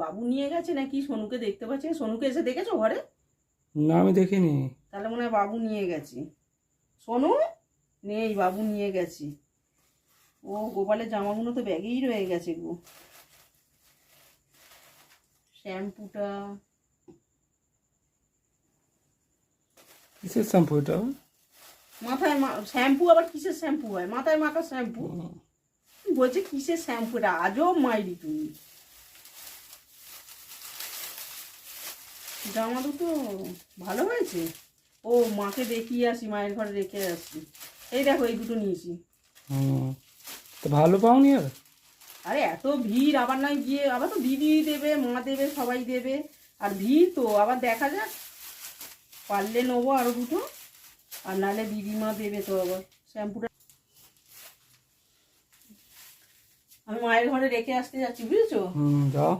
বাবু নিয়ে গেছে নাকি সোনুকে দেখতে পাচ্ছি। সোনুকে এসে দেখেছো ঘরে? না আমি দেখিনি। তাহলে মনে হয় বাবু নিয়ে গেছে। সোনু নেই, বাবু নিয়ে গেছে। ও গোপালের জামাগুলো তো ব্যাগেই রয়ে গেছে গো। শ্যাম্পুটা কিসের শ্যাম্পু এটা? মাথায় শ্যাম্পু আবার কিসের শ্যাম্পু হয়? মাথায় মাখা শ্যাম্পু। বলছে কিসের শ্যাম্পু? এটা আজব মাইরি তুমি। জামা দুটো ভালো হয়েছে। ও মাকে দেখিয়ে আসি, মায়ের ঘরে রেখে আসি। এই দেখো এই দুটো নিয়েছি। তো ভালো পাওনি আর? আরে এত ভিড়, আবার নয় গিয়ে আবার তো দিদি দেবে, মা দেবে, সবাই দেবে। আর ভিড় তো আবার দেখা যাক, পারলে নেবো আরো দুটো, আর নাহলে দিদিমা দেবে তো আবার। শ্যাম্পুটা আমি মায়ের ঘরে রেখে আসতে যাচ্ছি, বুঝেছো? যাও।